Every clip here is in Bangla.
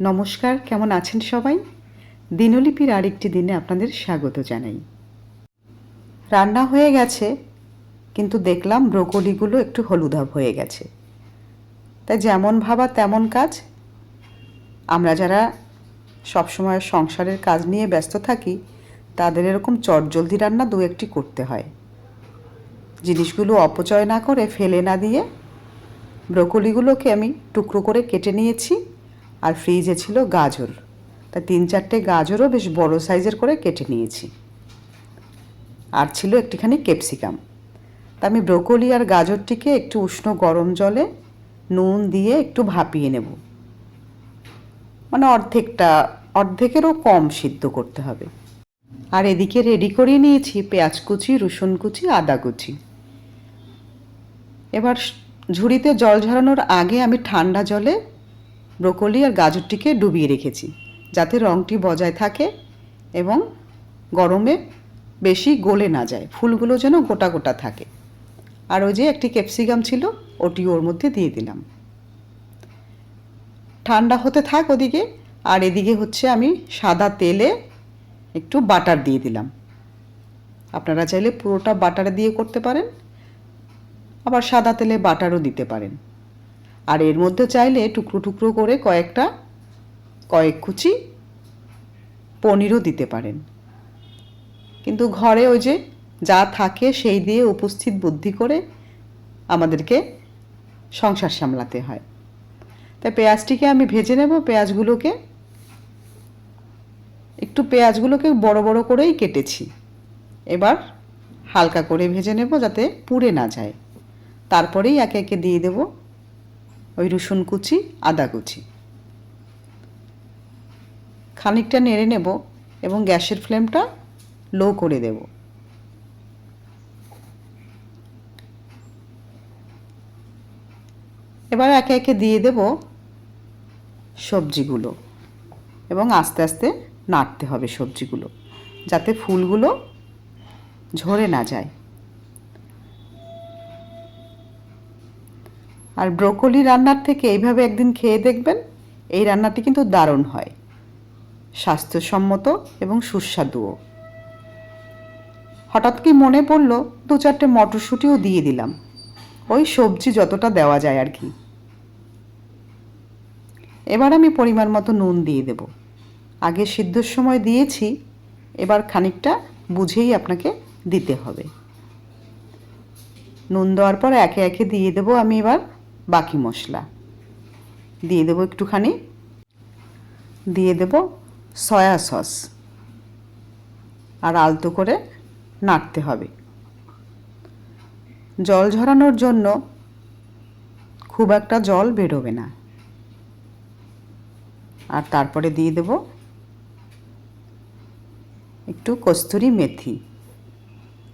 নমস্কার, কেমন আছেন সবাই? দিনলিপির আরেকটি দিনে আপনাদের স্বাগত জানাই। রান্না হয়ে গেছে, কিন্তু দেখলাম ব্রোকলিগুলো একটু হলুদাভ হয়ে গেছে। তাই যেমন ভাবা তেমন কাজ। আমরা যারা সবসময় সংসারের কাজ নিয়ে ব্যস্ত থাকি, তাদের এরকম চটজলদি রান্না দু একটি করতে হয়। জিনিসগুলো অপচয় না করে ফেলে না দিয়ে ব্রোকলিগুলোকে আমি টুকরো করে কেটে নিয়েছি। আর ফ্রিজে ছিল গাজর, তা 3-4টে গাজরও বেশ বড় সাইজের করে কেটে নিয়েছি। আর ছিল একটুখানি ক্যাপসিকাম। তা আমি ব্রোকলি আর গাজরটিকে একটু উষ্ণ গরম জলে নুন দিয়ে একটু ভাপিয়ে নেব, মানে অর্ধেকেরও কম সিদ্ধ করতে হবে। আর এদিকে রেডি করে নিয়েছি পেঁয়াজ কুচি, রসুন কুচি, আদা কুচি। এবার ঝুড়িতে জল ঝরানোর আগে আমি ঠান্ডা জলে ব্রোকলি আর গাজরটিকে ডুবিয়ে রেখেছি, যাতে রঙটি বজায় থাকে এবং গরমে বেশি গলে না যায়, ফুলগুলো যেন গোটা গোটা থাকে। আর ওই যে একটি ক্যাপসিকাম ছিল, ওটি ওর মধ্যে দিয়ে দিলাম। ঠান্ডা হতে থাক ওদিকে। আর এদিকে হচ্ছে আমি সাদা তেলে একটু বাটার দিয়ে দিলাম। আপনারা চাইলে পুরোটা বাটার দিয়ে করতে পারেন, আবার সাদা তেলে বাটারও দিতে পারেন। আর এর মধ্যে চাইলে টুকরো টুকরো করে কয়েক কুচি পনিরও দিতে পারেন। কিন্তু ঘরে ওই যে যা থাকে সেই দিয়ে উপস্থিত বুদ্ধি করে আমাদেরকে সংসার সামলাতে হয়। তাই পেঁয়াজটিকে আমি ভেজে নেব। পেঁয়াজগুলোকে বড় বড় করেই কেটেছি। এবার হালকা করে ভেজে নেব যাতে পুড়ে না যায়। তারপরেই একে একে দিয়ে দেব ওই রসুন কুচি, আদা কুচি। খানিকটা নেড়ে নেব এবং গ্যাসের ফ্লেমটা লো করে দেব। এবার একে একে দিয়ে দেব সবজিগুলো এবং আস্তে আস্তে নাড়তে হবে সবজিগুলো, যাতে ফুলগুলো ঝরে না যায়। আর ব্রোকলি রান্নার থেকে এইভাবে একদিন খেয়ে দেখবেন। এই রান্নাটি কিন্তু দারুণ হয়, স্বাস্থ্যসম্মত এবং সুস্বাদুও। হঠাৎ কি মনে পড়ল, 2-4টে মটরশুঁটিও দিয়ে দিলাম, ওই সবজি যতটা দেওয়া যায় আর কি। এবার আমি পরিমাণ মতো নুন দিয়ে দেব। আগে সিদ্ধর সময় দিয়েছি, এবার খানিকটা বুঝেই আপনাকে দিতে হবে। নুন দেওয়ার পর একে একে দিয়ে দেব আমি এবার বাকি মশলা। দিয়ে দেব সয়া সস। আর আলতো করে নাড়তে হবে। জল ঝরানোর জন্য খুব একটা জল বেরোবে না। আর তারপরে দিয়ে দেব একটু কস্তুরি মেথি,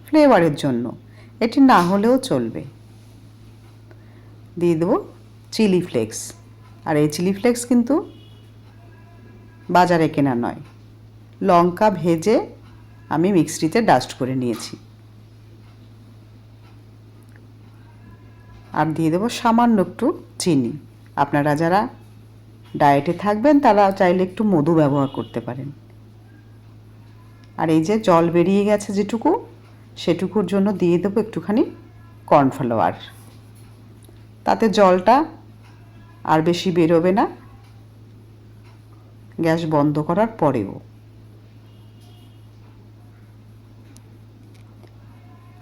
ফ্লেভারের জন্য, এটি না হলেও চলবে। দিয়ে দেব চিলি ফ্লেক্স। আর এই চিলি ফ্লেক্স কিন্তু বাজারে কেনা নয়, লঙ্কা ভেজে আমি মিক্সিতে ডাস্ট করে নিয়েছি। আর দিয়ে দেব সামান্য একটু চিনি। আপনারা যারা ডায়েটে থাকবেন তারা চাইলে একটু মধু ব্যবহার করতে পারেন। আর এই যে জল বেরিয়ে গেছে যেটুকু, সেটুকুর জন্য দিয়ে দেবো একটুখানি কর্নফ্লাওয়ার। তাতে জলটা আর বেশি বেরোবে না গ্যাস বন্ধ করার পরেও।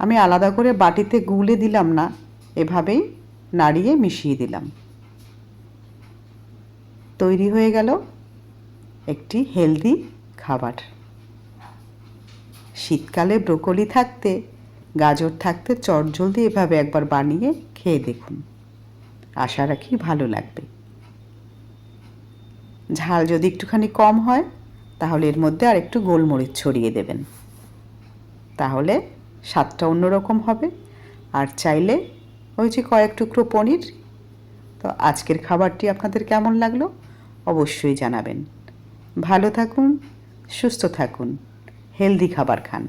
আমি আলাদা করে বাটিতে গুলে দিলাম না, এভাবেই নাড়িয়ে মিশিয়ে দিলাম। তৈরি হয়ে গেল একটি হেলদি খাবার। শীতকালে ব্রোকলি থাকতে, গাজর থাকতে চটজলদি এভাবে একবার বানিয়ে খেয়ে দেখুন। আশা রাখি ভালো লাগবে। ঝাল যদি একটুখানি কম হয় তাহলে এর মধ্যে আর একটু গোলমরিচ ছড়িয়ে দেবেন, তাহলে স্বাদটা অন্যরকম হবে। আর চাইলে ওই যে কয়েক টুকরো পনির। তো আজকের খাবারটি আপনাদের কেমন লাগলো অবশ্যই জানাবেন। ভালো থাকুন, সুস্থ থাকুন, হেলদি খাবার খান।